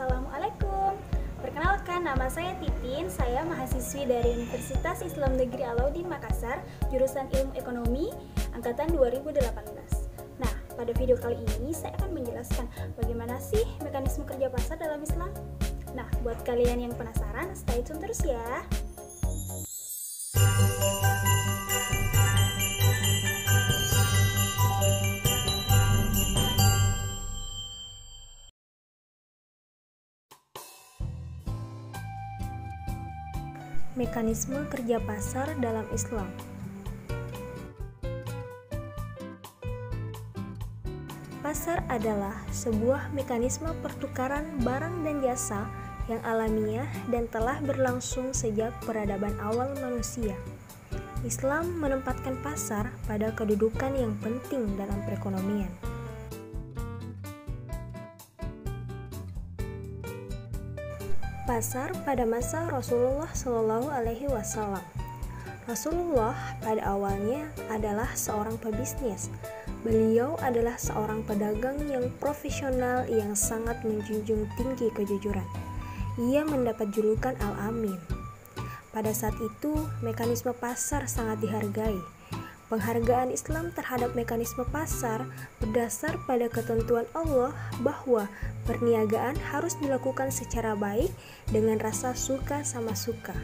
Assalamualaikum. Perkenalkan, nama saya Titin. Saya mahasiswi dari Universitas Islam Negeri Alauddin Makassar, jurusan Ilmu Ekonomi, angkatan 2018. Nah, pada video kali ini saya akan menjelaskan bagaimana sih mekanisme kerja pasar dalam Islam. Nah, buat kalian yang penasaran, stay tune terus ya. Mekanisme kerja pasar dalam Islam. Pasar adalah sebuah mekanisme pertukaran barang dan jasa yang alamiah dan telah berlangsung sejak peradaban awal manusia. Islam menempatkan pasar pada kedudukan yang penting dalam perekonomian. Pasar pada masa Rasulullah SAW. Rasulullah pada awalnya adalah seorang pebisnis. Beliau adalah seorang pedagang yang profesional yang sangat menjunjung tinggi kejujuran. Ia mendapat julukan Al-Amin. Pada saat itu, mekanisme pasar sangat dihargai. Penghargaan Islam terhadap mekanisme pasar berdasar pada ketentuan Allah bahwa perniagaan harus dilakukan secara baik dengan rasa suka sama suka.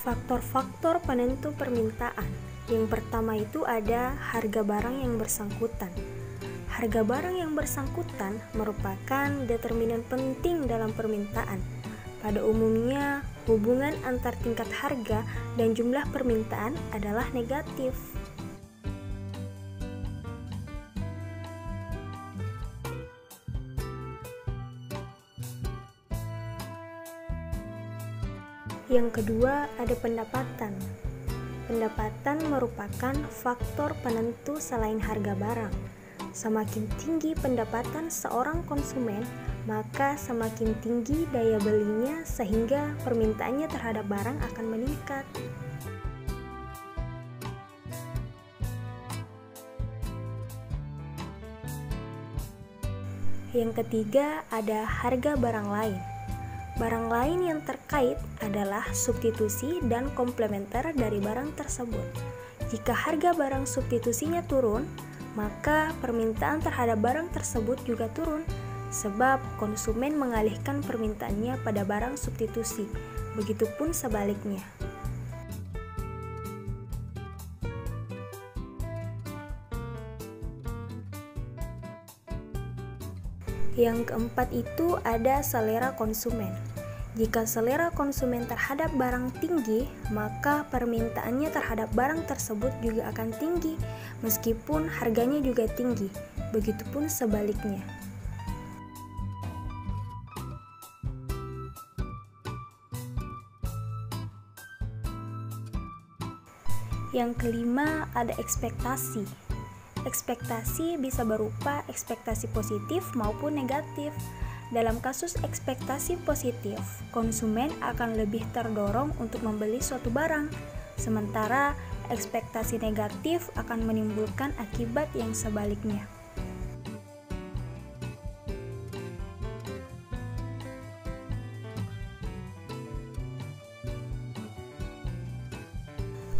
Faktor-faktor penentu permintaan. Yang pertama itu ada harga barang yang bersangkutan. Harga barang yang bersangkutan merupakan determinan penting dalam permintaan. Pada umumnya, hubungan antar tingkat harga dan jumlah permintaan adalah negatif. Yang kedua, ada pendapatan. Pendapatan merupakan faktor penentu selain harga barang. Semakin tinggi pendapatan seorang konsumen, maka semakin tinggi daya belinya sehingga permintaannya terhadap barang akan meningkat. Yang ketiga, ada harga barang lain. Barang lain yang terkait adalah substitusi dan komplementer dari barang tersebut. Jika harga barang substitusinya turun, maka permintaan terhadap barang tersebut juga turun, sebab konsumen mengalihkan permintaannya pada barang substitusi. Begitupun sebaliknya. Yang keempat itu ada selera konsumen. Jika selera konsumen terhadap barang tinggi, maka permintaannya terhadap barang tersebut juga akan tinggi, meskipun harganya juga tinggi. Begitupun sebaliknya. Yang kelima, ada ekspektasi. Ekspektasi bisa berupa ekspektasi positif maupun negatif. Dalam kasus ekspektasi positif, konsumen akan lebih terdorong untuk membeli suatu barang, sementara ekspektasi negatif akan menimbulkan akibat yang sebaliknya.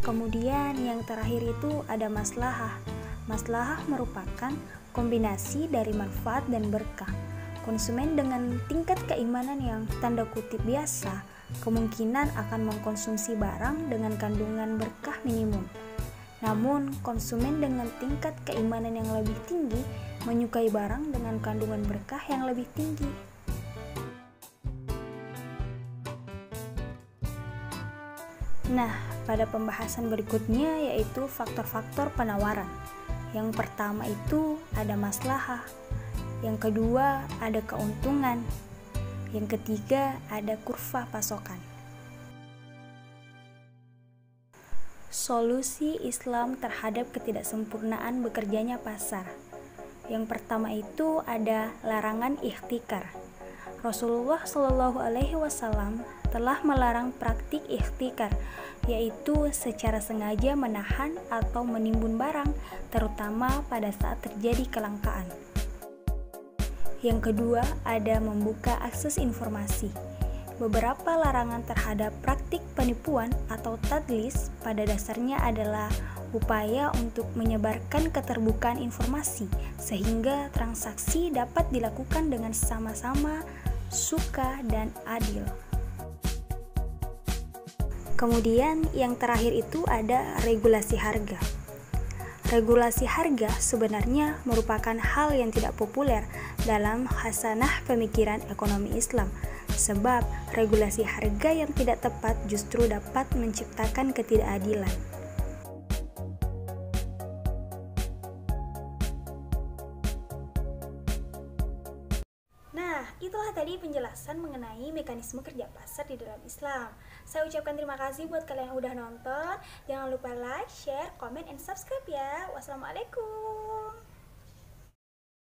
Kemudian yang terakhir itu ada maslahah. Maslahah merupakan kombinasi dari manfaat dan berkah. Konsumen dengan tingkat keimanan yang tanda kutip biasa, kemungkinan akan mengkonsumsi barang dengan kandungan berkah minimum. Namun, konsumen dengan tingkat keimanan yang lebih tinggi menyukai barang dengan kandungan berkah yang lebih tinggi. Nah, pada pembahasan berikutnya yaitu faktor-faktor penawaran. Yang pertama itu ada maslahah. Yang kedua ada keuntungan. Yang ketiga ada kurva pasokan. Solusi Islam terhadap ketidaksempurnaan bekerjanya pasar. Yang pertama itu ada larangan ihtikar. Rasulullah SAW telah melarang praktik ihtikar, yaitu secara sengaja menahan atau menimbun barang, terutama pada saat terjadi kelangkaan. Yang kedua, ada membuka akses informasi. Beberapa larangan terhadap praktik penipuan atau tadlis pada dasarnya adalah upaya untuk menyebarkan keterbukaan informasi sehingga transaksi dapat dilakukan dengan sama-sama, suka, dan adil. Kemudian yang terakhir itu ada regulasi harga. Regulasi harga sebenarnya merupakan hal yang tidak populer dalam khasanah pemikiran ekonomi Islam, sebab regulasi harga yang tidak tepat justru dapat menciptakan ketidakadilan. Nah, itulah tadi penjelasan mengenai mekanisme kerja pasar di dalam Islam. Saya ucapkan terima kasih buat kalian yang udah nonton. Jangan lupa like, share, comment, and subscribe ya. Wassalamualaikum.